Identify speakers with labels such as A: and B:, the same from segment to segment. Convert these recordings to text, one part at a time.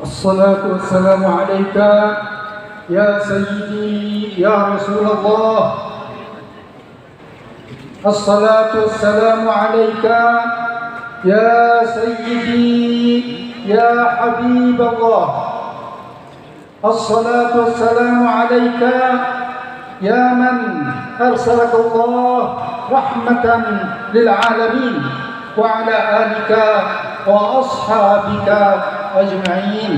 A: الصلاة والسلام عليك يا سيدي يا رسول الله. الصلاة والسلام عليك يا سيدي يا حبيب الله. الصلاة والسلام عليك يا من أرسلك الله رحمة للعالمين وعلى آلك وأصحابك أجمعين.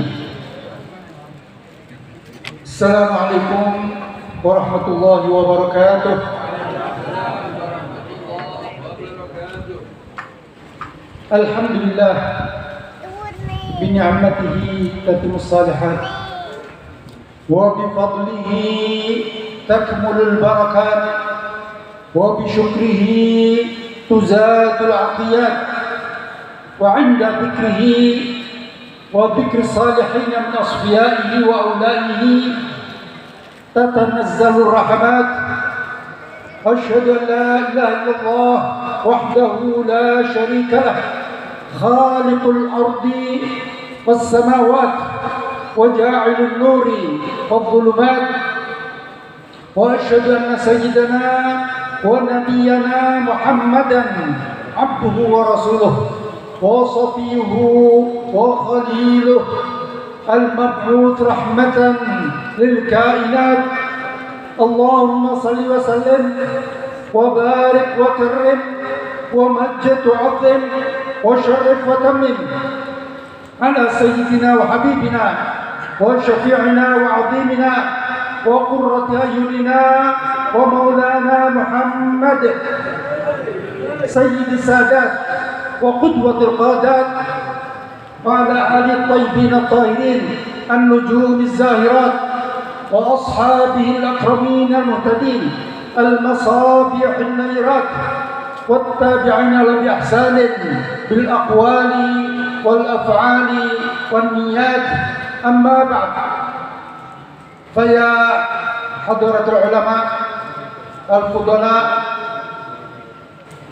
A: السلام عليكم ورحمة الله وبركاته. الحمد لله بنعمته تتم الصالحات وبفضله تكمل البركات وبشكره تزاد العطيات وعند ذكره وذكر الصالحين من أصفيائه وأولئه تتنزل الرحمات. أشهد أن لا إله إلا الله وحده لا شريك له خالق الأرض والسماوات وجاعل النور والظلمات. وأشهد أن سيدنا ونبينا محمدا عبده ورسوله وصفيه وخليله المبعوث رحمة للكائنات. اللهم صل وسلم وبارك وكرم ومجد وعظم وشرف وتمم على سيدنا وحبيبنا وشفيعنا وعظيمنا وقرة أعيننا ومولانا محمد سيد السادات وقدوة القادات وعلى آل الطيبين الطاهرين النجوم الزاهرات وأصحابه الأكرمين المهتدين المصابيح النيرات والتابعين لهم بإحسان بالأقوال والأفعال والنيات. أما بعد، فيا حضرة العلماء الفضلاء,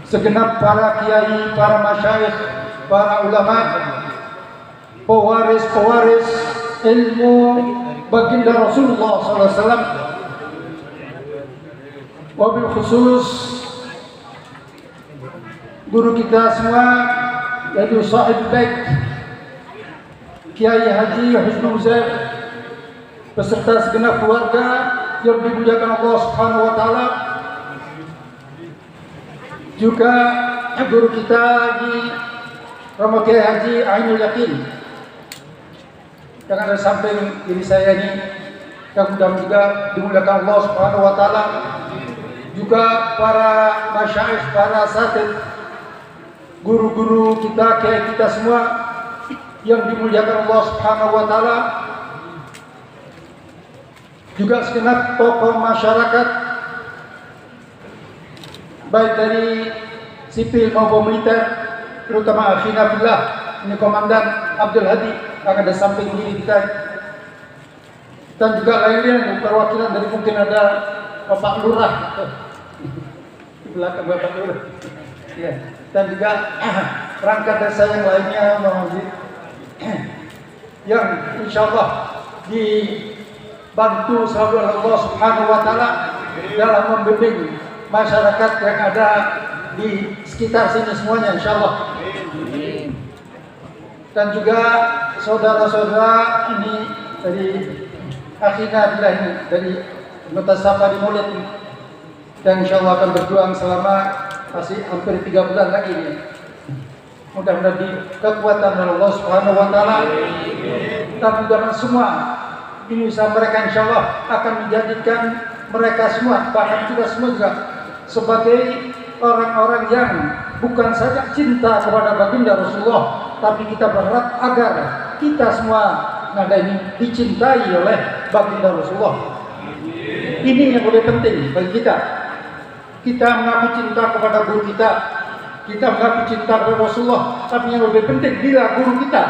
A: segenap para kiai, para masyayikh, para ulama, pewaris-pewaris ilmu baginda Rasulullah SAW, wabil khusus guru kita semua, yaitu sahib baik Kiai Haji Husnul Uzair beserta segenap keluarga yang dimuliakan Allah Subhanahu wa taala. Juga guru kita di Romo Kiai Haji Ainul Yakin yang ada samping diri saya ini, yang mudah-mudahan dimuliakan Allah Subhanahu wa taala. Juga para masyayikh, para asatidz, guru-guru kita, kiai kita semua yang dimuliakan Allah Subhanahu wa taala. Juga segenap tokoh masyarakat baik dari sipil maupun militer, terutama akhina fillah, ini Komandan Abdul Hadi yang ada samping kiri kita, dan juga lainnya perwakilan dari mungkin ada Bapak Lurah di belakang Bapak Lurah, ya, dan juga perangkat desa yang lainnya yang insyaallah dibantu selalu oleh Allah Subhanahu wa taala dalam membimbing masyarakat yang ada di sekitar sini semuanya insyaallah. Dan juga saudara-saudara ini dari akhina billah ini, dari Mutasaffa di Maulid, dan insyaallah akan berjuang selama masih hampir 3 bulan lagi ini. Mudah-mudahan di kekuatan Allah Subhanahu wa taala, dan mudah-mudahan semua ini usaha mereka insyaallah akan menjadikan mereka semua, bahkan kita semua juga, sebagai orang-orang yang bukan saja cinta kepada baginda Rasulullah, tapi kita berharap agar kita semua nada ini dicintai oleh baginda Rasulullah. Ini yang lebih penting bagi kita. Kita mengaku cinta kepada guru kita, kita mengaku cinta kepada Rasulullah, tapi yang lebih penting bila guru kita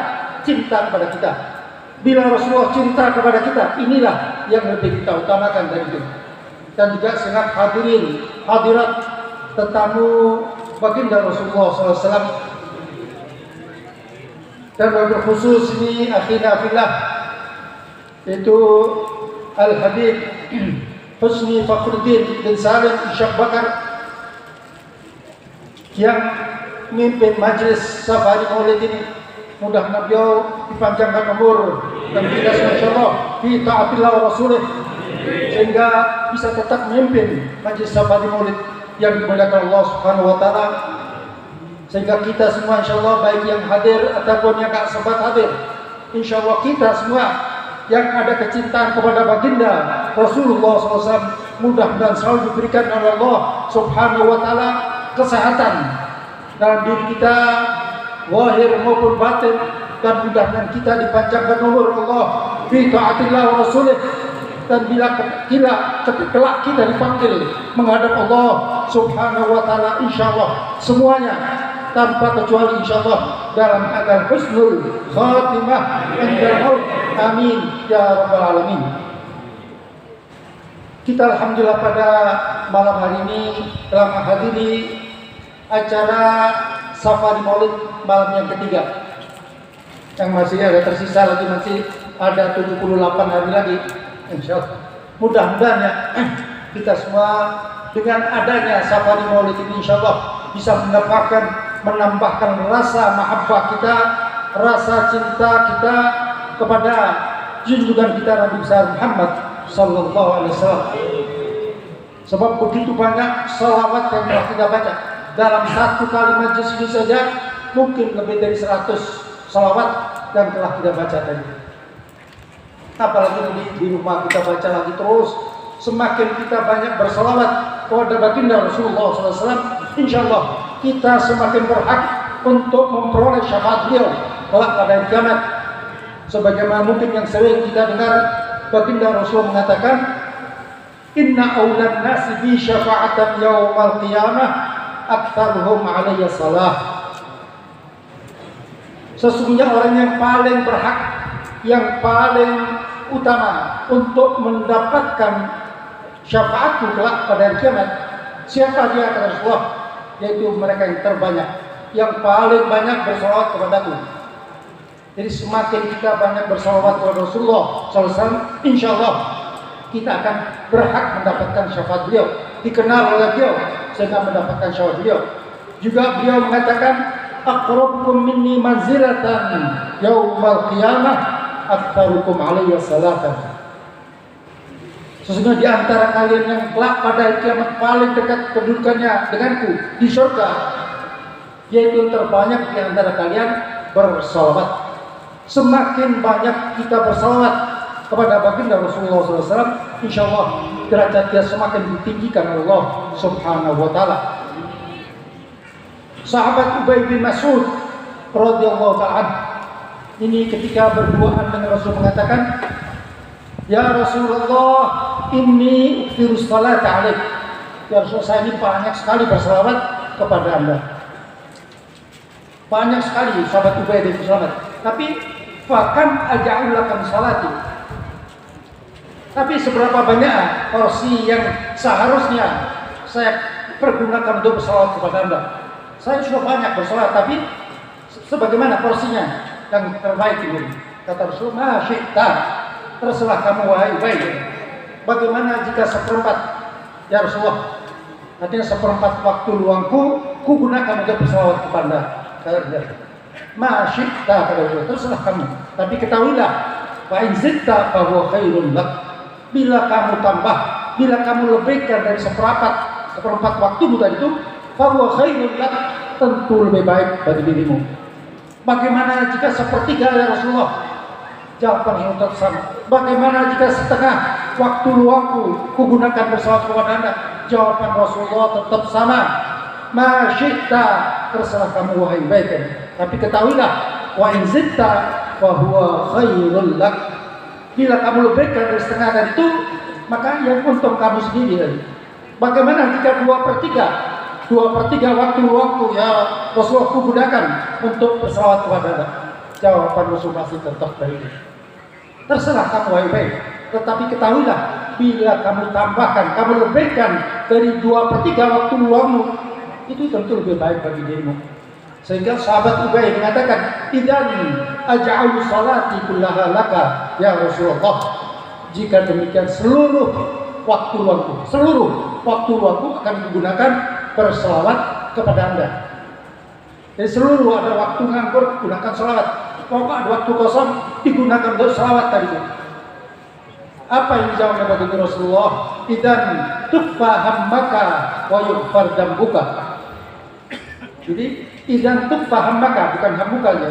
A: cinta kepada kita, bila Rasulullah cinta kepada kita, inilah yang lebih kita utamakan dari itu. Dan juga sengat hadirin, hadirat, tetamu baginda Rasulullah SAW. dan wabil khusus ini akhina fillah, yaitu Al-Habib Husni Fakhruddin bin Salim Syekh Bakar yang memimpin majlis safari maulid ini. Mudah-mudahan beliau dipanjangkan umur dan kita insyaallah fi taatillah wa rasulih, sehingga bisa tetap memimpin majlis safari maulid yang dimuliakan Allah Subhanahu wa taala, sehingga kita semua insyaallah baik yang hadir ataupun yang tak sempat hadir, insyaallah kita semua yang ada kecintaan kepada baginda Rasulullah SAW mudah-mudahan selalu diberikan oleh Allah Subhanahu wa taala kesehatan dalam diri kita, zahir maupun batin, dan mudah-mudahan kita dipanjangkan umur Allah fi taatillah wa rasulih, dan bila kelak kita dipanggil menghadap Allah Subhanahu wa taala insyaallah semuanya tanpa kecuali insyaallah dalam keadaan husnul khatimah indal maut, amin ya rabbal alamin. Kita alhamdulillah pada malam hari ini telah menghadiri acara safari maulid malam yang ketiga, yang masih ada tersisa lagi, masih ada 78 hari lagi insyaallah. Mudah-mudahan ya kita semua dengan adanya safari maulid ini insyaallah bisa menambahkan rasa mahabbah kita, rasa cinta kita kepada junjungan kita Nabi besar Muhammad sallallahu alaihi wasallam. Sebab begitu banyak salawat yang telah kita baca dalam satu kali majelis ini saja, mungkin lebih dari 100 salawat yang telah kita baca tadi. Apalagi di rumah kita baca lagi terus, semakin kita banyak bersalawat kepada baginda Rasulullah SAW, insyaallah kita semakin berhak untuk memperoleh syafaat beliau kelak pada hari kiamat. Sebagaimana mungkin yang sering kita dengar baginda Rasul mengatakan, inna awlan nasi bi syafa'atan yaumal qiyamah aktsaruhum alayya salah. Sesungguhnya orang yang paling berhak, yang paling utama untuk mendapatkan syafaatku kelak pada hari kiamat, siapa dia kata Rasulullah? Yaitu mereka yang terbanyak, yang paling banyak bersalawat kepadaku. Jadi semakin kita banyak bersalawat kepada Rasulullah SAW, insyaallah kita akan berhak mendapatkan syafaat beliau, dikenal oleh beliau sehingga mendapatkan syafaat beliau. Juga beliau mengatakan, aqrabukum minni manzilatan yaumal qiyamah aktsarukum alayya salatan. Sesungguhnya di antara kalian yang kelak pada hari kiamat paling dekat kedudukannya denganku di surga, yaitu yang terbanyak di antara kalian bersalawat. Semakin banyak kita bersalawat kepada baginda Rasulullah SAW, insyaallah derajat dia semakin ditinggikan oleh Allah Subhanahu wa taala. Sahabat Ubay bin Mas'ud radhiyallahu ta'ala ini ketika berduaan dengan Rasul mengatakan, ya Rasulullah, inni ukthiru salata alaik. Ya Rasulullah, saya ini banyak sekali bersalawat kepada Anda. Banyak sekali sahabat Ubay bin Mas'ud. Tapi fakam aja'ul lakum salati. Tapi seberapa banyak porsi yang seharusnya saya pergunakan untuk bersalawat kepada Anda? Saya sudah banyak bersalawat, tapi sebagaimana porsinya yang terbaik ini? Kata Rasulullah, syi'ta, terserah kamu wahai Ubay. Bagaimana jika seperempat, ya Rasulullah, artinya seperempat waktu luangku ku gunakan untuk bersalawat kepada Anda. Masyikta, kata Rasulullah, terserah kamu. Tapi ketahuilah, wa in zitta fa huwa khairun lak. Bila kamu tambah, bila kamu lebihkan dari seperempat waktumu tadi itu, fa huwa khairun lak, tentu lebih baik bagi dirimu. Bagaimana jika sepertiga, ya Rasulullah? Jawaban yang tetap sama. Bagaimana jika setengah waktu luangku kugunakan bersalawat kepada Anda? Jawaban Rasulullah tetap sama. Masyikta, terserah kamu wahai baik. Tapi ketahuilah, wa in zitta fa huwa khairul lak. Bila kamu lebihkan dari setengah dari itu, maka yang untung kamu sendiri. Bagaimana jika 2/3 waktu luangku ya Rasulullah ku gunakan untuk bersalawat kepada Anda? Jawaban Rasul masih tetap dari itu. Terserah kamu wahai baik. Tetapi ketahuilah, bila kamu tambahkan, kamu lebihkan dari 2/3 waktu luangmu, itu tentu lebih baik bagi dirimu. Sehingga sahabat Ubay mengatakan, "Idzan aj'alu salati kullaha laka ya Rasulullah." Jika demikian seluruh waktu luangku akan digunakan berselawat kepada Anda. Jadi seluruh ada waktu nganggur gunakan selawat. Pokoknya ada waktu kosong digunakan untuk selawat tadi itu. Apa yang dijawab oleh baginda Rasulullah? Idzan tukfa hammaka wa yughfar dzambuka. Jadi idzan tukfa hammaka, bukan hammuka ya.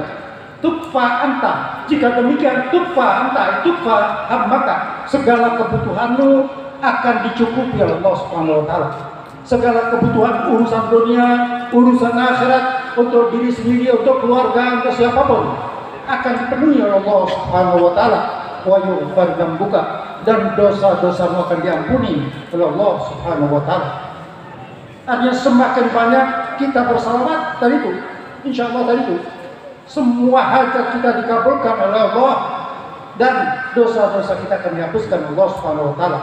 A: Tukfa anta. Jika demikian tukfa anta, tukfa hammaka. Segala kebutuhanmu akan dicukupi oleh Allah Subhanahu wa taala. Segala kebutuhan urusan dunia, urusan akhirat, untuk diri sendiri, untuk keluarga, untuk siapapun akan dipenuhi oleh Allah Subhanahu wa taala. Wa yughfar dzambuka, dan dosa-dosamu akan diampuni oleh Allah Subhanahu wa taala. Artinya semakin banyak kita bersalawat tadi itu, insyaallah tadi itu, semua hajat kita dikabulkan oleh Allah dan dosa-dosa kita akan dihapuskan oleh Allah Subhanahu wa taala.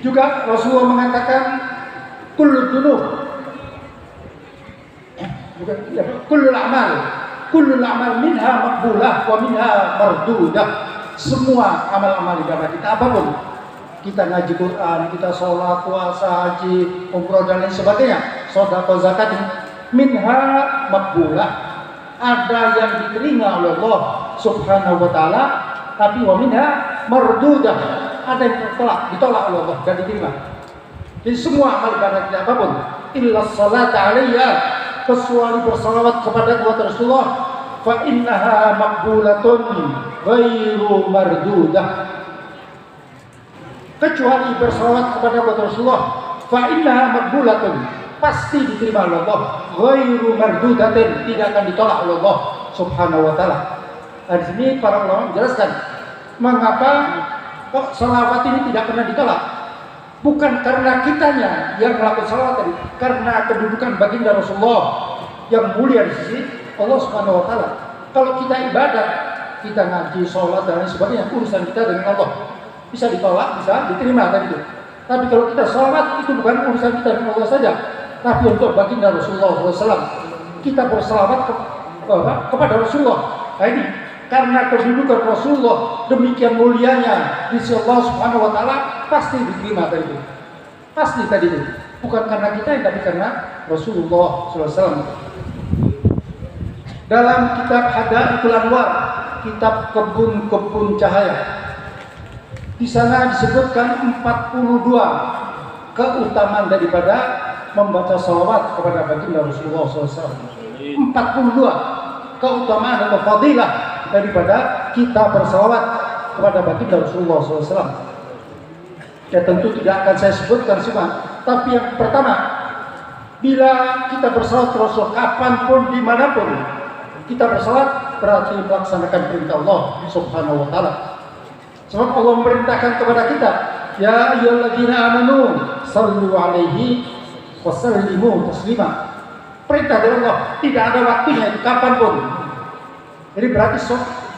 A: Juga Rasulullah mengatakan kullu dzunub, kullul a'mal minha maqbulah wa minha mardudah. Semua amal-amal ibadah kita apapun, kita ngaji Quran, kita sholat, puasa, haji, umroh dan lain sebagainya, sedekah, zakat, minha maqbulah, ada yang diterima oleh Allah Subhanahu wa taala, tapi wa minha mardudah, ada yang ditolak oleh Allah dan diterima. Jadi semua amal ibadah kita apapun, illa salat alaiya, kecuali bersalawat kepada Rasulullah, fa innaha maqbulatun ghairu mardudah. Kecuali bersalawat kepada Rasulullah, fa innaha maqbulatun, pasti diterima oleh Allah, ghairu mardudatin, tidak akan ditolak oleh Allah Subhanahu wa taala. Di sini para ulama menjelaskan mengapa kok salawat ini tidak pernah ditolak. Bukan karena kitanya yang melakukan salawat tadi, karena kedudukan baginda Rasulullah yang mulia di sisi Allah Subhanahu wa taala. Kalau kita ibadah, kita ngaji, sholat dan lain sebagainya, urusan kita dengan Allah. Bisa ditolak, bisa diterima tadi itu. Tapi kalau kita salawat, itu bukan urusan kita dengan Allah saja, tapi untuk baginda Rasulullah SAW. Kita bersalawat kepada Rasulullah. Nah ini karena kedudukan Rasulullah demikian mulianya di sisi Allah Subhanahu wa taala, pasti diterima tadi itu. Pasti tadi itu. Bukan karena kita, tapi karena Rasulullah SAW. Dalam kitab Hadaiqul Anwar, kitab kebun-kebun cahaya, di sana disebutkan 42 keutamaan daripada membaca salawat kepada baginda Rasulullah SAW. 42 keutamaan atau fadilah daripada kita bersalawat kepada baginda Rasulullah SAW. Ya tentu tidak akan saya sebutkan semua, tapi yang pertama, bila kita bersalawat Rasul kapanpun, dimanapun kita bersalawat, berarti melaksanakan perintah Allah Subhanahu wa taala. Sebab Allah memerintahkan kepada kita, ya ayyuhalladzina amanu sallu alaihi wasallimu taslima. Perintah dari Allah, tidak ada waktunya, itu kapanpun. Jadi berarti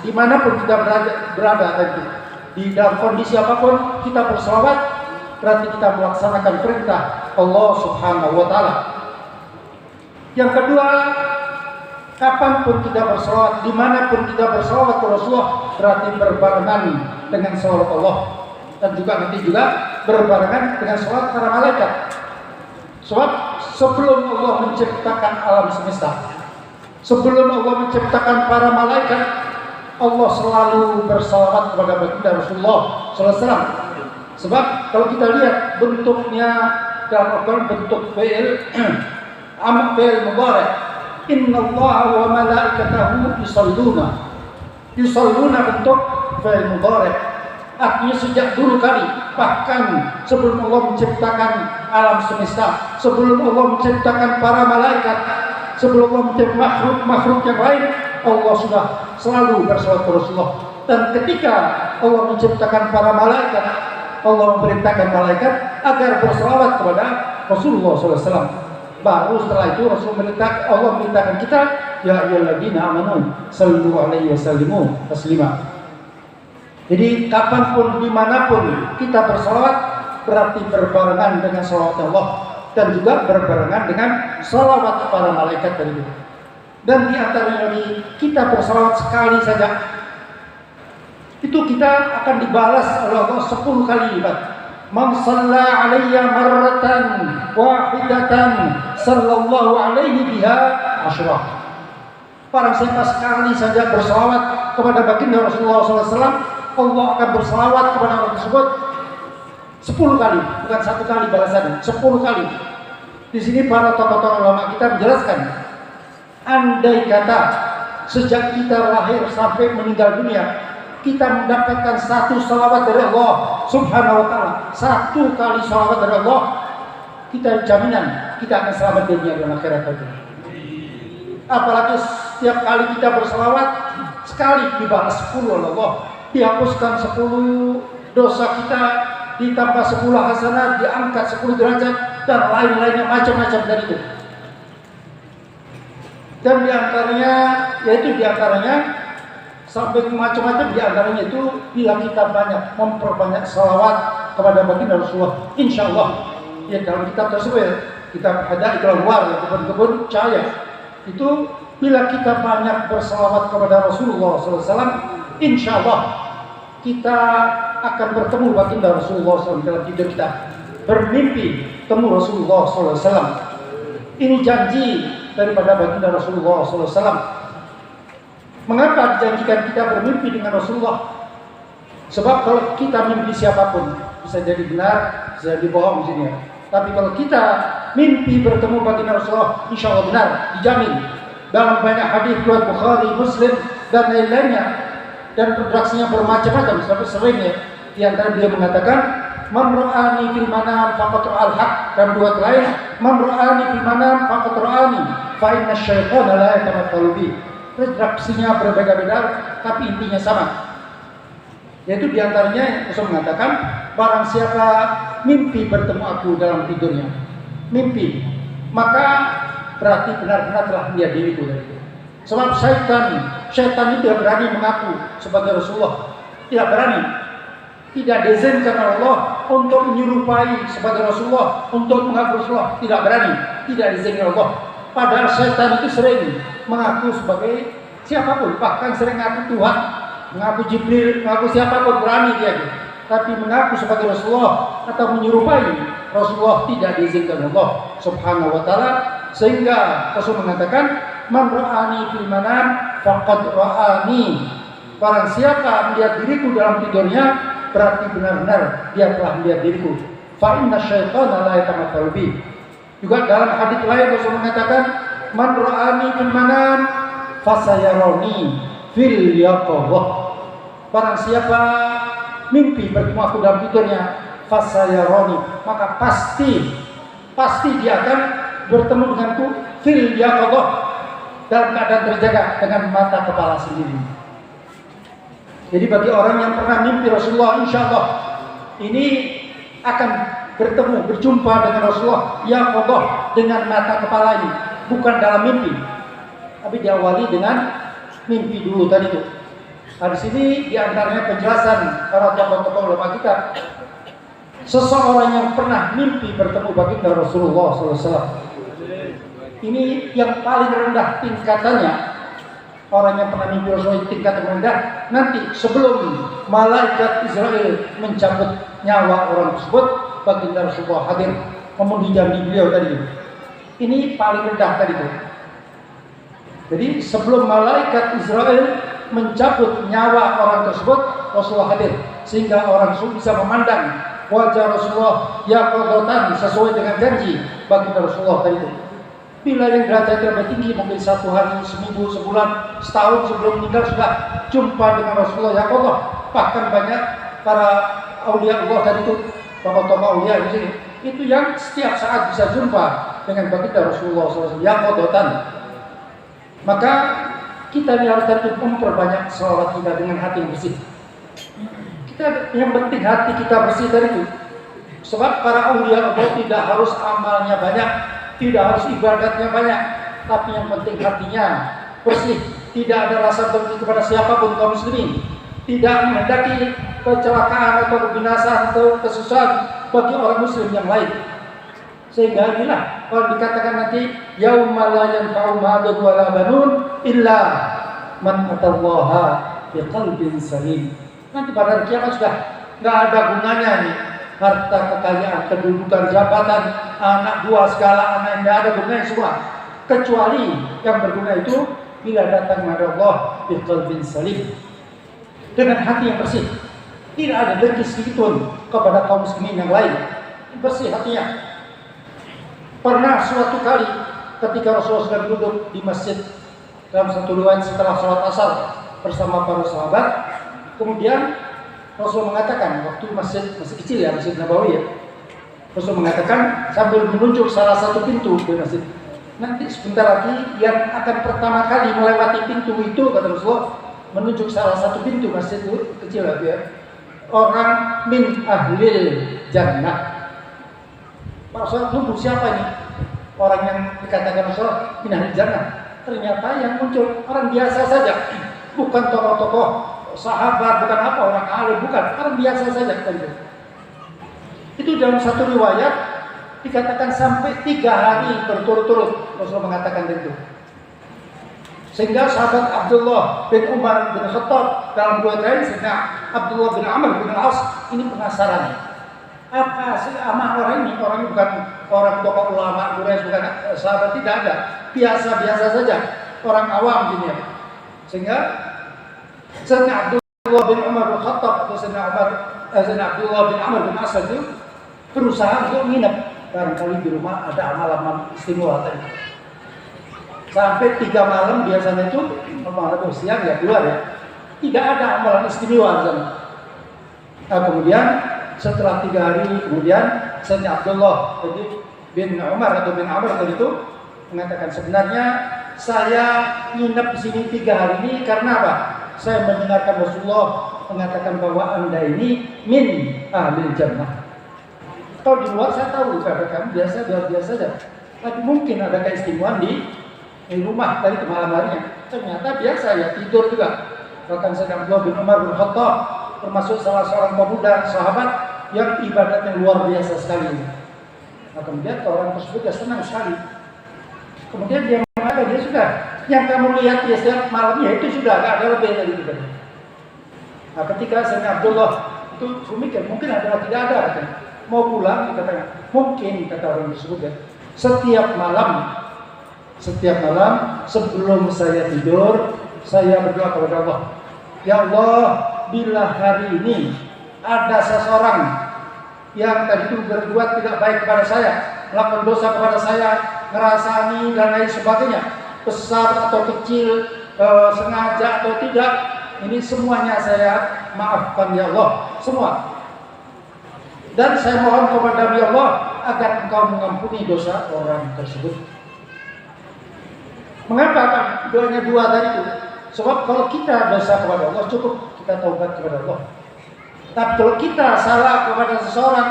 A: dimanapun kita berada tadi, di dalam kondisi apapun kita bersalawat, berarti kita melaksanakan perintah Allah Subhanahu wa taala. Yang kedua, kapanpun kita bersalawat, dimanapun kita bersalawat ke Rasulullah, berarti berbarengan dengan salawat Allah, dan juga nanti juga berbarengan dengan salawat para malaikat. Sebab sebelum Allah menciptakan alam semesta, sebelum Allah menciptakan para malaikat, Allah selalu bersalawat kepada baginda Rasulullah SAW. Sebab kalau kita lihat bentuknya dalam Al-Quran, bentuk fi'il fi'il mubarak, innallaha wa malaikatahu yusalluna, bentuk fi'il mubarak, artinya sejak dulu kali, bahkan sebelum Allah menciptakan alam semesta, sebelum Allah menciptakan para malaikat, sebelum Allah menciptakan makhluk yang lain, Allah sudah selalu bersalawat kepada Rasulullah. Dan ketika Allah menciptakan para malaikat, Allah memerintahkan malaikat agar bersalawat kepada Rasulullah SAW. Baru setelah itu Allah memerintahkan kita, ya ayyuhalladzina amanu sallu alaihi wasallimu taslima. Jadi kapanpun, dimanapun kita bersalawat, berarti berbarengan dengan salawat Allah. dan juga berbarengan dengan salawat para malaikat tadi itu. Dan di antaranya kita bersalawat sekali saja, itu kita akan dibalas oleh Allah 10 kali lipat. Man shalla alayya marratan wahidatan sallallahu alaihi biha asyra. Barang siapa sekali saja bersalawat kepada baginda Rasulullah SAW, Allah akan bersalawat kepada orang tersebut 10 kali, bukan 1 kali balasannya, 10 kali. Di sini para tokoh-tokoh ulama kita menjelaskan, andai kata sejak kita lahir sampai meninggal dunia, kita mendapatkan 1 salawat dari Allah Subhanahu wa ta'ala, 1 kali salawat dari Allah, kita jaminan kita akan selamat di dunia dan akhirat itu. Apalagi setiap kali kita bersalawat, sekali dibalas 10 oleh Allah, dihapuskan 10 dosa kita, ditambah 10 hasanah, diangkat 10 derajat, dan lain-lainnya macam-macam dari itu. Dan diantaranya, yaitu diantaranya sampai macam-macam, diantaranya itu bila kita banyak memperbanyak salawat kepada baginda Rasulullah, insya Allah ya dalam kitab tersebut, kitab ada iklan luar, kebun-kebun cahaya itu, bila kita banyak bersalawat kepada Rasulullah SAW, insya Allah kita akan bertemu baginda Rasulullah SAW dalam tidur kita, bermimpi temu Rasulullah SAW. Ini janji daripada baginda Rasulullah SAW. Mengapa dijanjikan kita bermimpi dengan Rasulullah? Sebab kalau kita mimpi siapapun, bisa jadi benar, bisa jadi bohong di sini ya. Tapi kalau kita mimpi bertemu baginda Rasulullah, insya Allah benar, dijamin. Dalam banyak hadis riwayat Bukhari, Muslim, dan lain-lainnya, dan redaksinya bermacam-macam, sampai seringnya. Di antara dia mengatakan, man ra'ani fil manam faqad ra'al haq, dan dua lain, man ra'ani fil manam faqad ra'ani fa inna syaitana la yatamathalu bi. Redaksinya berbeda-beda, tapi intinya sama. Yaitu di antaranya Rasul mengatakan, barang siapa mimpi bertemu aku dalam tidurnya, mimpi, maka berarti benar-benar telah melihat diriku dari itu. Sebab syaitan itu tidak berani mengaku sebagai Rasulullah, tidak berani, tidak diizinkan Allah untuk menyerupai sebagai Rasulullah, untuk mengaku Rasulullah, tidak berani, tidak diizinkan Allah. Padahal syaitan itu sering mengaku sebagai siapapun, bahkan sering mengaku Tuhan, mengaku Jibril, mengaku siapapun, berani dia. Tapi mengaku sebagai Rasulullah atau menyerupai Rasulullah tidak diizinkan Allah Subhanahu wa ta'ala. Sehingga Rasul mengatakan, man ra'ani fil manam faqad ra'ani. Barang siapa melihat diriku dalam tidurnya, berarti benar-benar dia telah melihat diriku. Fa inna syaitana la yatamathalu bi. Juga dalam hadis lain Rasul mengatakan, man ra'ani fil manam fasayarani fil yaqظah. Barang siapa mimpi bertemu aku dalam tidurnya, fasayarani, maka pasti dia akan bertemu denganku fil yaqظah, dalam keadaan terjaga dengan mata kepala sendiri. Jadi bagi orang yang pernah mimpi Rasulullah, insya Allah ini akan berjumpa dengan Rasulullah yaqظah, dengan mata kepala ini, bukan dalam mimpi, tapi diawali dengan mimpi dulu tadi itu. Nah, di sini diantaranya penjelasan para tokoh-tokoh ulama kita, seseorang yang pernah mimpi bertemu baginda Rasulullah SAW, ini yang paling rendah tingkatannya. Orang yang pernah mimpi Rasulullah tingkat rendah, nanti sebelum malaikat Israel mencabut nyawa orang tersebut, baginda Rasulullah hadir memenuhi janji beliau tadi. Ini paling rendah tadi itu. Jadi sebelum malaikat Israel mencabut nyawa orang tersebut, Rasulullah hadir, sehingga orang tersebut bisa memandang wajah Rasulullah yaqظatan sesuai dengan janji baginda Rasulullah tadi itu. Bila yang derajatnya lebih tinggi, mungkin 1 hari, seminggu, sebulan, setahun sebelum meninggal sudah jumpa dengan Rasulullah yaqظah. Bahkan banyak para aulia Allah tadi itu, tokoh-tokoh aulia di sini, itu yang setiap saat bisa jumpa dengan baginda Rasulullah SAW yaqظatan. Maka kita harus memperbanyak selawat kita dengan hati yang bersih. Kita yang penting hati kita bersih dari itu. Sebab para aulia Allah tidak harus amalnya banyak, tidak harus ibadatnya banyak, tapi yang penting hatinya bersih, tidak ada rasa benci kepada siapapun kaum muslimin, tidak menghendaki kecelakaan atau kebinasaan atau kesusahan bagi orang muslim yang lain. Sehingga inilah kalau dikatakan nanti yauma la yanfa'u malun wala banun illa man atallaha biqalbin salim. Nanti pada hari kiamat sudah nggak ada gunanya nih harta kekayaan, kedudukan, jabatan, anak buah segala anak, nggak ada gunanya semua. Kecuali yang berguna itu bila datang kepada Allah biqalbin salim, dengan hati yang bersih. Tidak ada dengki sedikitpun kepada kaum muslimin yang lain. Bersih hatinya. Pernah suatu kali ketika Rasulullah sedang duduk di masjid dalam satu riwayat setelah sholat asar bersama para sahabat, kemudian Rasul mengatakan waktu masjid masih kecil ya, Masjid Nabawi ya, Rasul mengatakan sambil menunjuk salah satu pintu di masjid, nanti sebentar lagi yang akan pertama kali melewati pintu itu, kata Rasulullah, menunjuk salah satu pintu masjid itu kecil lagi ya, orang min ahlil jannah. Pak Rasul nunggu siapa ini? Orang yang dikatakan Rasul min ahlil jannah. Ternyata yang muncul orang biasa saja, bukan tokoh-tokoh sahabat, bukan apa orang alim, bukan, orang biasa saja. Itu dalam satu riwayat dikatakan sampai 3 hari berturut-turut Rasul mengatakan itu. Sehingga sahabat Abdullah bin Umar bin Khattab dalam riwayat lain, sehingga Abdullah bin Amr bin Al-As ini penasaran. Apa sih amal orang ini? Orang ini bukan orang tokoh ulama, Quraisy, bukan sahabat, tidak ada. Biasa-biasa saja, orang awam gini ya. Sehingga Sayyidina Abdullah bin Umar bin Khattab atau Sayyidina Abdullah bin Amr bin As itu berusaha untuk nginep. Barangkali di rumah ada amalan istimewa tadi. Sampai 3 malam biasanya itu malam siang ya keluar ya. Tidak ada amalan istimewa di sana. Nah, kemudian setelah 3 hari kemudian Sayyidina Abdullah bin Umar atau bin Amr tadi itu mengatakan, sebenarnya saya nginep di sini 3 hari ini karena apa? Saya mendengarkan Rasulullah mengatakan bahwa Anda ini min ahlil jannah. Kalau di luar saya tahu karena kamu biasa saja. Tapi mungkin ada keistimewaan di rumah dari malam harinya. Ternyata biasa ya, tidur juga. Bahkan Sayyidina Abdullah bin Umar bin Khattab termasuk salah seorang pemuda sahabat yang ibadatnya luar biasa sekali. Nah, kemudian orang tersebut ya senang sekali. Kemudian dia mengatakan, dia sudah, yang kamu lihat dia setiap malamnya itu sudah gak ada lebih dari itu. Nah, ketika Sayyidina Abdullah itu mikir, mungkin ada tidak ada katanya. Mau pulang dikatakan, mungkin kata orang tersebut ya. Setiap malam sebelum saya tidur, saya berdoa kepada Allah, ya Allah, bila hari ini ada seseorang yang tadi itu berbuat tidak baik kepada saya, melakukan dosa kepada saya, ngerasani dan lain sebagainya, besar atau kecil, sengaja atau tidak, ini semuanya saya maafkan ya Allah, semua. Dan saya mohon kepada ya Allah agar Engkau mengampuni dosa orang tersebut. Mengapa kan doanya 2 tadi itu? Sebab kalau kita dosa kepada Allah cukup kita taubat kepada Allah. Tapi kalau kita salah kepada seseorang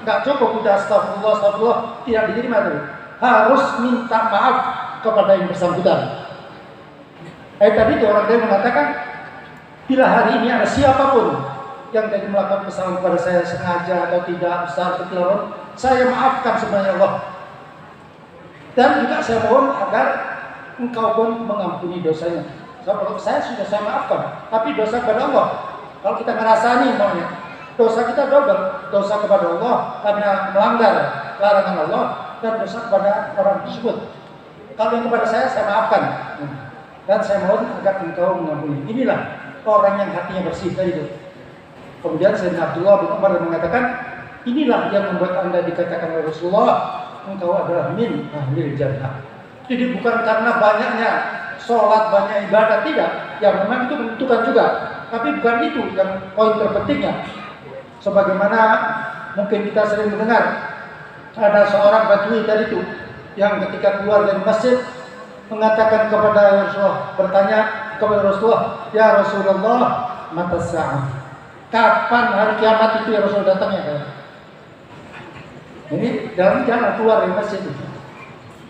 A: nggak cukup kita astagfirullah tidak diterima tuh. Harus minta maaf kepada yang bersangkutan. Tadi itu orang dia mengatakan, bila hari ini ada siapapun yang tadi melakukan kesalahan kepada saya sengaja atau tidak, besar kecil, saya maafkan sebenarnya Allah. Dan juga saya mohon agar Engkau pun mengampuni dosanya. Sebab saya sudah saya maafkan, tapi dosa kepada Allah. Kalau kita ngerasani maunya, dosa kita double, dosa kepada Allah karena melanggar larangan Allah dan dosa kepada orang tersebut. Kalau yang kepada saya maafkan. Dan saya mohon agar Engkau mengampuni. Inilah orang yang hatinya bersih tadi itu. Kemudian Sayyidina Abdullah bin Umar mengatakan, inilah yang membuat Anda dikatakan oleh Rasulullah, engkau adalah min ahlil jannah. Jadi bukan karena banyaknya sholat, banyak ibadah, tidak. Yang memang itu menentukan juga. Tapi bukan itu yang poin terpentingnya. Sebagaimana mungkin kita sering mendengar, ada seorang Badui tadi itu, yang ketika keluar dari masjid, mengatakan kepada Rasulullah, bertanya kepada Rasulullah, ya Rasulullah, mata sa'ah. Kapan hari kiamat itu ya Rasul datangnya kan? Ini dalam jalan keluar dari masjid itu.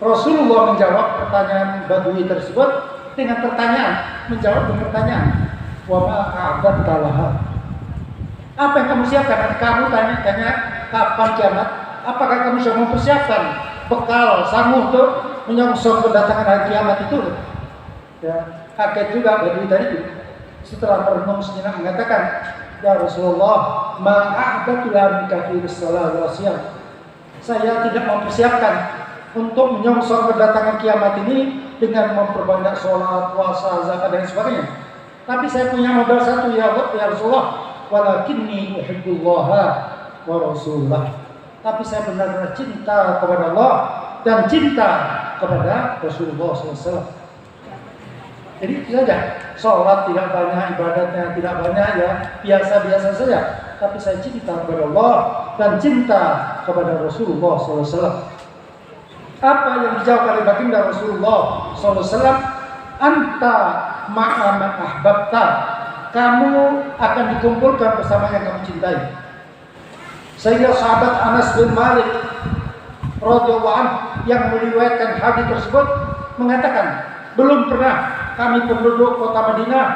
A: Rasulullah menjawab pertanyaan Badui tersebut dengan pertanyaan, menjawab dengan pertanyaan. Wa ma a'dadta laha. Apa yang kamu siapkan? Kamu tanya kapan kiamat? apakah kamu sudah mempersiapkan bekal sanggup untuk menyongsong kedatangan hari kiamat itu? Ya, kaget juga Badui tadi itu. Setelah merenung sejenak mengatakan, ya Rasulullah, ma'ahbatu la mikafir salat wa siyam. Saya tidak mempersiapkan untuk menyongsong kedatangan kiamat ini dengan memperbanyak sholat, puasa, zakat dan sebagainya. Tapi saya punya modal satu, ya Rasulullah, walakinni uhibbullaha wa rasulah. Tapi saya benar-benar cinta kepada Allah dan cinta kepada Rasulullah SAW. Jadi itu saja, sholat tidak banyak, ibadatnya tidak banyak, ya biasa-biasa saja. Tapi saya cinta kepada Allah dan cinta kepada Rasulullah SAW. Apa yang dijawab oleh baginda Rasulullah SAW? Anta ma'aman ahbabta. Kamu akan dikumpulkan bersama yang kamu cintai. Sehingga sahabat Anas bin Malik radhiyallahu anhu yang meriwayatkan hadis tersebut mengatakan, belum pernah kami penduduk kota Madinah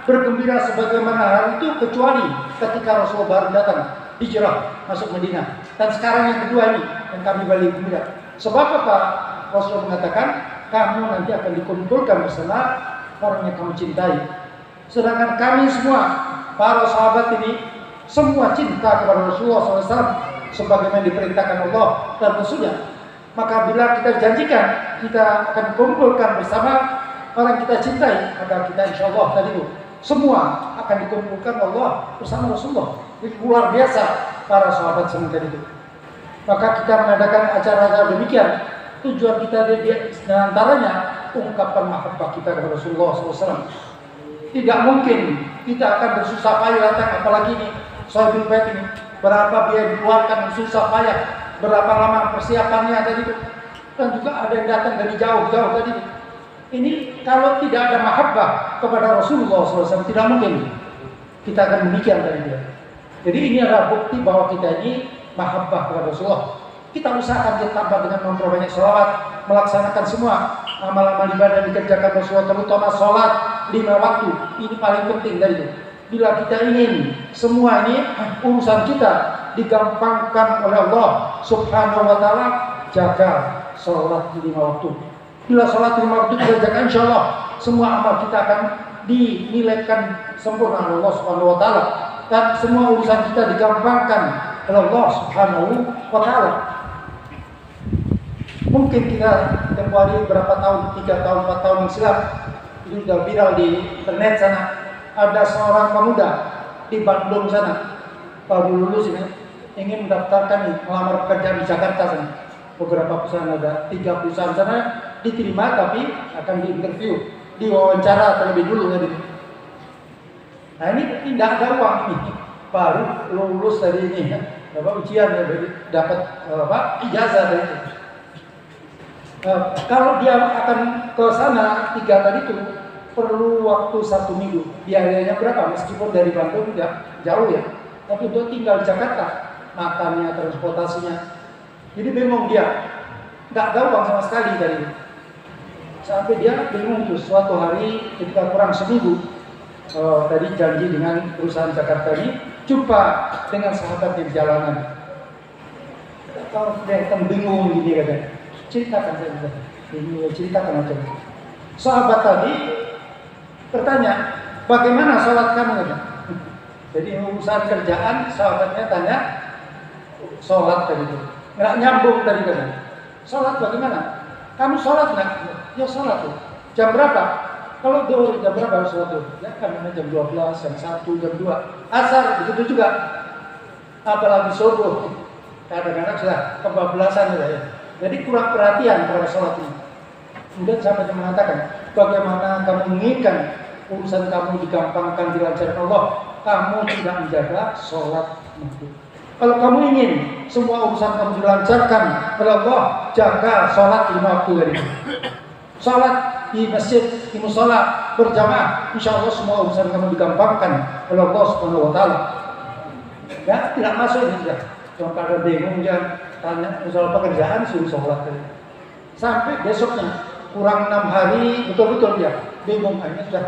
A: bergembira sebagaimana hari itu kecuali ketika Rasul baru datang hijrah masuk Madinah. Dan sekarang yang kedua ini yang kami balik gembira. Sebab apa? Rasul mengatakan kamu nanti akan dikumpulkan bersama orang yang kamu cintai. Sedangkan kami semua para sahabat ini semua cinta kepada Rasulullah SAW sebagaimana diperintahkan Allah dan Rasulnya. Maka bila kita janjikan kita akan kumpulkan bersama orang kita cintai, maka kita insya Allah tadi itu semua akan dikumpulkan Allah bersama Rasulullah. Itu luar biasa para sahabat semua tadi itu. Maka kita mengadakan acara-acara demikian. Tujuan kita di antaranya ungkapan mahabbah kita kepada Rasulullah SAW. Tidak mungkin kita akan bersusah payah datang, apalagi ini Sahibul Bait ini berapa biaya dikeluarkan susah payah, berapa lama persiapannya tadi itu, dan juga ada yang datang dari jauh-jauh tadi itu. Ini kalau tidak ada mahabbah kepada Rasulullah SAW tidak mungkin kita akan demikian tadi itu. Jadi ini adalah bukti bahwa kita ini mahabbah kepada Rasulullah. Kita usahakan ditambah dengan memperbanyak sholawat, melaksanakan semua amal-amal ibadah yang dikerjakan Rasulullah, terutama sholat 5 waktu. Ini paling penting dari itu. Bila kita ingin semua ini urusan kita digampangkan oleh Allah Subhanahu wa taala, jaga sholat 5 waktu. Bila sholat 5 waktu kita jaga, insya Allah semua amal kita akan dinilaikan sempurna oleh Allah Subhanahu wa taala, dan semua urusan kita digampangkan oleh Allah Subhanahu wa taala. Mungkin kita tempoh hari berapa tahun, 3 tahun, 4 tahun silam, itu sudah viral di internet sana. Ada seorang pemuda di Bandung sana, baru lulus ini, ingin mendaftarkan melamar pekerjaan di Jakarta sana. Beberapa perusahaan, ada 3 perusahaan sana diterima, tapi akan diinterview, diwawancara terlebih dulu tadi. Nah ini tidak ada uang ini, baru lulus dari ini, ujian ya, dapat ijazah dari itu. Kalau dia akan ke sana 3 tadi itu perlu waktu 1 minggu. Biayanya berapa? Meskipun dari Bandung tidak jauh ya, tapi untuk tinggal di Jakarta, makannya, transportasinya. Jadi bingung dia, nggak ada uang sama sekali dari itu. Sampai dia bingung tuh suatu hari ketika kurang seminggu, tadi janji dengan perusahaan Jakarta ini jumpa dengan sahabat di jalanan. Kalau dia bingung gini katanya, ceritakan saya juga. Ini ceritakan aja. Sahabat tadi bertanya, bagaimana sholat kamu? Jadi urusan kerjaan, sahabatnya tanya sholat tadi itu. Nggak nyambung tadi kan. Sholat bagaimana? Kamu sholat nggak? Ya sholat tuh. Jam berapa? Kalau duhur jam berapa harus sholat tuh? Ya kan jam 12, jam 1, jam 2. Asar begitu juga. Apalagi subuh. Kadang-kadang sudah kebablasan ya. Jadi kurang perhatian pada sholat ini. Kemudian sampai mengatakan, bagaimana kamu menginginkan urusan kamu digampangkan, dilancarkan Allah, kamu tidak menjaga sholat itu. Kalau kamu ingin semua urusan kamu dilancarkan oleh Allah, jaga sholat 5 waktu dari itu. Sholat di masjid, di musola berjamaah, insya Allah semua urusan kamu digampangkan oleh Allah Subhanahu wa taala. Ya, tidak masuk ini sudah. Cuma karena bingung dia tanya soal pekerjaan, suruh sholat. Sampai besoknya kurang 6 hari betul-betul dia bingung, akhirnya sudah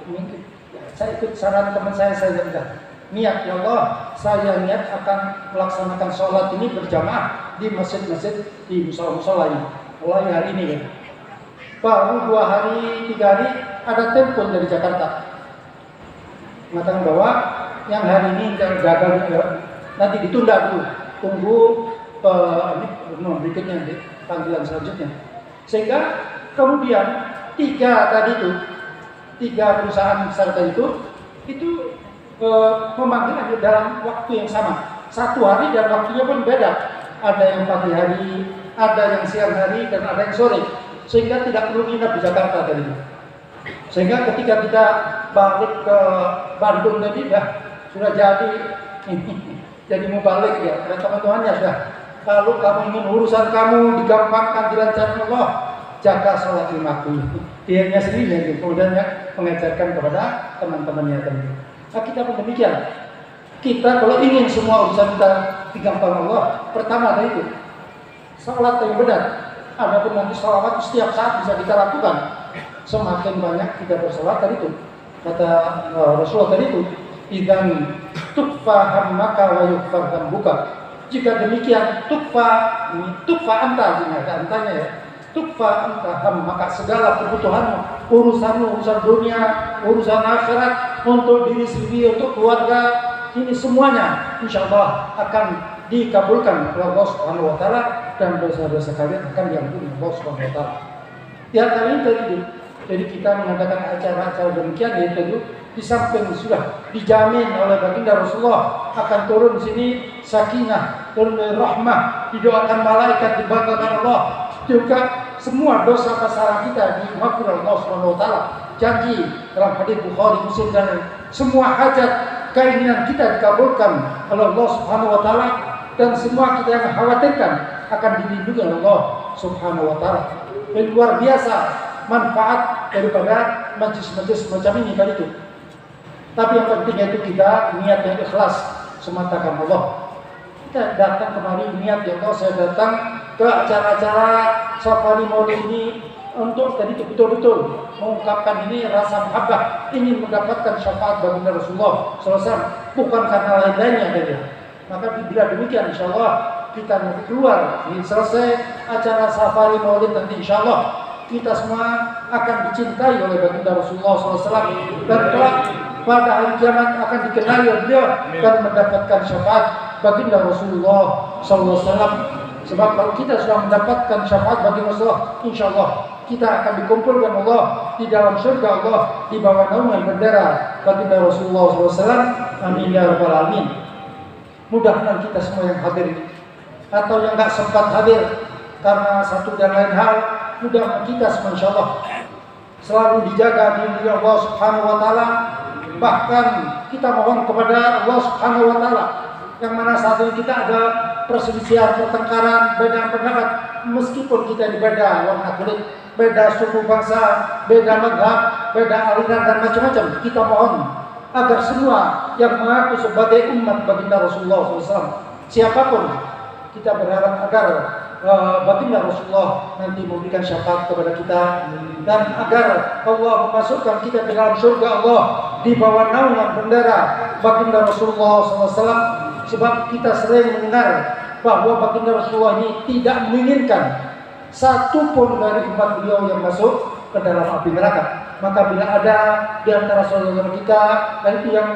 A: mungkin ya, saya ikut saran teman saya sudah niat, ya Allah, saya niat akan melaksanakan sholat ini berjamaah di masjid-masjid, di musola-musola ini. Mulai hari ini kan. Baru 2 hari, 3 hari ada telepon dari Jakarta mengatakan bahwa yang hari ini gagal, nanti ditunda dulu, tunggu berikutnya, panggilan selanjutnya. Sehingga kemudian 3 perusahaan besar tadi itu memanggil dalam waktu yang sama, 1 hari dan waktunya pun beda. Ada yang pagi hari, ada yang siang hari, dan ada yang sore. Sehingga tidak perlu nginap di Jakarta tadi. Sehingga ketika kita balik ke Bandung tadi sudah jadi mau balik ya, teman-temannya sudah. Kalau kamu ingin urusan kamu digampangkan, dilancarkan Allah, jaga sholat 5 waktu. Dianya sendiri yang kemudian mengajarkan kepada teman-temannya tadi. Nah, kita pun demikian. Kita kalau ingin semua urusan kita digampangkan Allah, pertama tadi itu sholat yang benar. Adapun nanti sholawat setiap saat bisa kita lakukan. Semakin banyak kita bersolat tadi itu, kata Rasulullah tadi itu, idan tukfa hammaka wa yukfar hambuka. Jika demikian, tukfa anta, jika ada antanya ya, tukfa anta hammaka, segala kebutuhanmu, urusanmu, urusan dunia, urusan akhirat, untuk diri sendiri, untuk keluarga, ini semuanya insya Allah akan dikabulkan oleh Allah Subhanahu wa taala, dan dosa-dosa kalian akan diampuni Allah Subhanahu wa taala. Ya, kali ini jadi kita mengadakan acara-acara demikian, yaitu di samping sudah dijamin oleh baginda Rasulullah akan turun di sini sakinah, turun rahmah, didoakan malaikat, dibanggakan Allah, juga semua dosa kesalahan kita dimaafkan oleh Allah Subhanahu wa taala. Janji dalam hadis Bukhari, Muslim, dan semua hajat keinginan kita dikabulkan oleh Allah Subhanahu wa taala, dan semua kita yang khawatirkan akan dilindungi oleh Allah Subhanahu wa taala. Dan luar biasa manfaat daripada majlis-majlis semacam ini tadi itu. Tapi yang penting itu kita niat yang ikhlas semata karena Allah. Kita datang kemari niat ya Allah, saya datang ke acara-acara Safari Maulid ini untuk tadi itu betul-betul mengungkapkan ini rasa mahabbah, ingin mendapatkan syafaat baginda Rasulullah SAW, bukan karena lain-lainnya tadi. Maka bila demikian insya Allah kita nanti keluar, ini selesai acara Safari Maulid nanti insya Allah kita semua akan dicintai oleh baginda Rasulullah SAW, dan kelak pada hari kiamat akan dikenali oleh beliau dan mendapatkan syafaat baginda Rasulullah SAW. Sebab kalau kita sudah mendapatkan syafaat baginda Rasulullah, insya Allah kita akan dikumpulkan Allah di dalam surga Allah di bawah naungan bendera baginda Rasulullah SAW. Amin ya rabbal alamin. Mudah-mudahan kita semua yang hadir ini, atau yang nggak sempat hadir karena satu dan lain hal, mudah-mudahan kita semua insya Allah selalu dijaga di Allah Subhanahu wa taala. Bahkan kita mohon kepada Allah Subhanahu wa taala, yang mana saat ini kita ada perselisihan, pertengkaran, beda pendapat, meskipun kita berbeda warna kulit, beda suku bangsa, beda mazhab, beda aliran dan macam-macam, kita mohon agar semua yang mengaku sebagai umat baginda Rasulullah SAW, siapapun, kita berharap agar baginda Rasulullah nanti memberikan syafaat kepada kita, dan agar Allah memasukkan kita ke dalam surga Allah di bawah naungan bendera baginda Rasulullah SAW. Sebab kita sering mendengar bahwa baginda Rasulullah ini tidak menginginkan satu pun dari umat beliau yang masuk ke dalam api neraka. Maka bila ada di antara saudara kita dan itu yang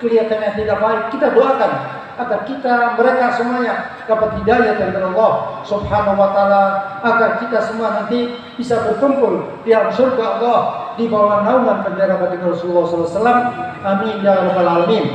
A: kelihatannya tidak baik, kita doakan agar mereka semuanya dapat hidayah dari Allah Subhanahu wa taala, agar kita semua nanti bisa berkumpul di dalam surga Allah di bawah naungan bendera baginda Rasulullah SAW. Amin ya rabbal alamin.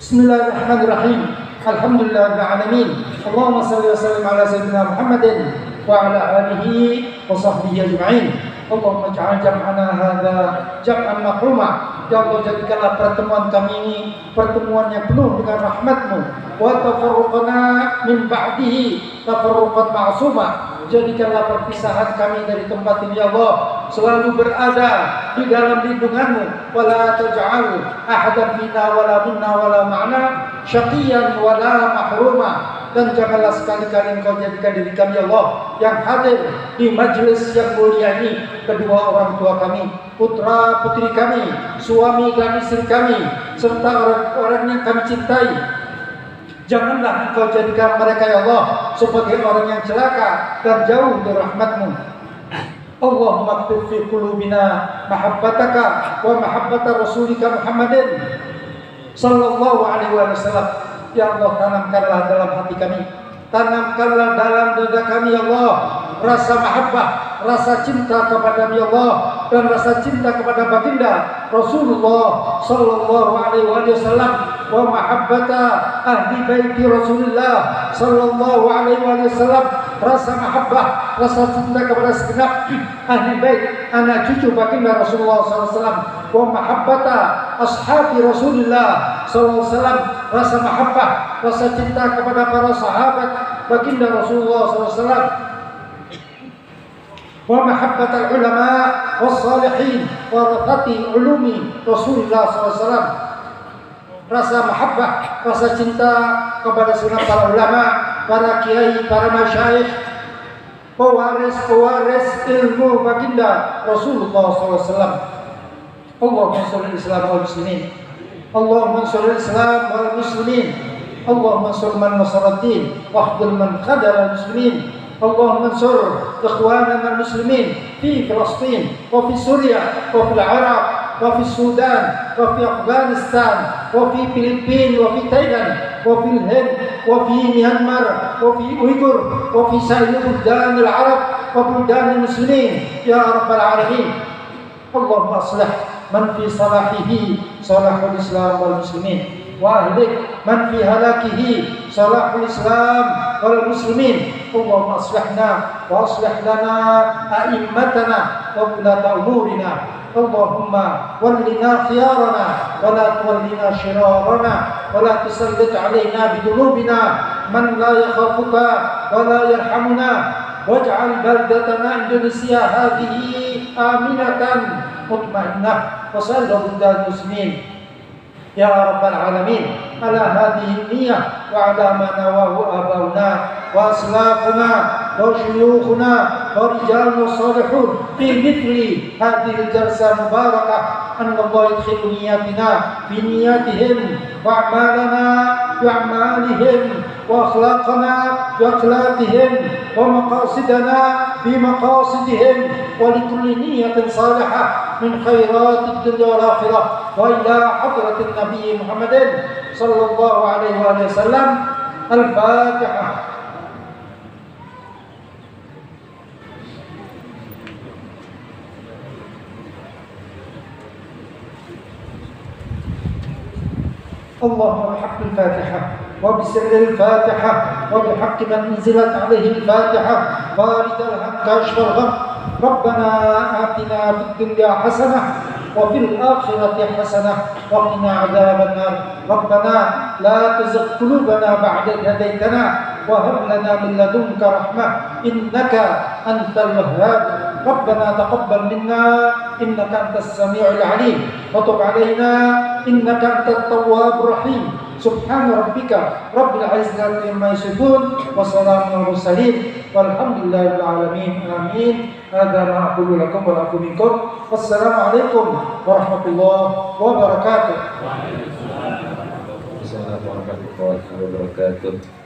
A: Bismillahirrahmanirrahim. Alhamdulillahirabbil alamin. Allahumma shalli wa sallim ala sayyidina Muhammadin wa ala alihi wa sahbihi ajma'in. Allahumma ja'al jam'ana hadza jam'an maqruma. Ya Allah, jadikanlah pertemuan kami ini pertemuan yang penuh dengan rahmat-Mu. Wa tafarruqana min ba'dihi tafarruqan ma'suma. Jadikanlah perpisahan kami dari tempat ini ya Allah selalu berada di dalam lindungan-Mu. Wa la taj'al ahadan fina wala minna wala ma'na syaqiyan wala mahruma. dan janganlah sekali-kali Engkau jadikan diri kami ya Allah yang hadir di majelis yang mulia ini, kedua orang tua kami, putra putri kami, suami dan istri kami, serta orang-orang yang kami cintai. Janganlah Engkau jadikan mereka ya Allah sebagai orang yang celaka dan jauh dari rahmat-Mu. Allahumma aktif fi qulubina mahabbataka wa mahabbata rasulika Muhammadin sallallahu alaihi wasallam. Ya Allah, tanamkanlah dalam hati kami, tanamkanlah dalam dada kami ya Allah rasa mahabbah, rasa cinta kepada ya Allah dan rasa cinta kepada baginda Rasulullah sallallahu alaihi wasallam wa mahabbata ahli baiti Rasulullah sallallahu alaihi wasallam, rasa mahabbah, rasa cinta kepada segenap ahli bait anak cucu baginda Rasulullah sallallahu alaihi wasallam, wa mahabbata ashabi Rasulullah sallallahu alaihi wasallam, rasa mahabbah, rasa cinta kepada para sahabat baginda Rasulullah sallallahu alaihi wasallam, wa mahabbatal ulama was salihin warathati ulumi Rasulullah sallallahu alaihi wasallam, rasa mahabbah, rasa cinta kepada segenap para ulama, para kiai, para masyayikh, pewaris ilmu baginda Rasulullah sallallahu alaihi wasallam. Allahumma shalli Islam wal muslimin, Allahumma shalli Islam wal muslimin, Allahumma shalli man nasaraddin wa khdhil man khadala al muslimin. اللهم انصر إخواننا المسلمين في فلسطين وفي سوريا وفي العراق وفي السودان وفي أفغانستان وفي فلبين وفي تايلاند وفي الهند وفي ميانمار وفي أويغور وفي سائر بلدان العرب وبلدان المسلمين يا رب العالمين. اللهم أصلح من في صلاحه صلاح الإسلام والمسلمين، وأهلك من في هلاكه صلاح الإسلام والمسلمين. اللهم أصلحنا وأصلح لنا أئمتنا وولاة أمورنا. اللهم ولنا خيارنا ولا تولنا شرارنا ولا تسلط علينا بذنوبنا من لا يخافك ولا يرحمنا. واجعل بلدتنا إندونيسيا هذه آمنة مطمئنة وسائر بلدان المسلمين يا رب العالمين على هذه النية وعلى ما نواه آباؤنا وأسلافنا وشيوخنا ورجالنا الصالحون في مثل هذه الجلسة المباركة، أن الله يدخل نياتنا في نياتهم وأعمالنا في أعمالهم وأخلاقنا في أخلاقهم ومقاصدنا في مقاصدهم، ولكل نية صالحة من خيرات الدنيا والآخرة وإلى حضرة النبي محمد صلى الله عليه وسلم. الفاتحة. اللهم بحق الفاتحة وبسر الفاتحة وبحق من انزلت عليه الفاتحة بارد الحق كاشف الغم، ربنا آتنا في الدنيا حسنة وفي الآخرة حسنة وقنا عذاب النار. ربنا لا تزغ قلوبنا بعد إذ هديتنا وهب لنا من لدنك رحمة إنك أنت الوهاب. ربنا تقبل منا إنك أنت السميع العليم وتب علينا إنك أنت التواب الرحيم. سبحان ربك رب العزة عما يصفون وسلام على المرسلين والحمد لله رب العالمين. آمين. هذا ما أقول لكم والعفو منكم، والسلام عليكم ورحمة الله وبركاته.
B: Assalamualaikum warahmatullahi wabarakatuh.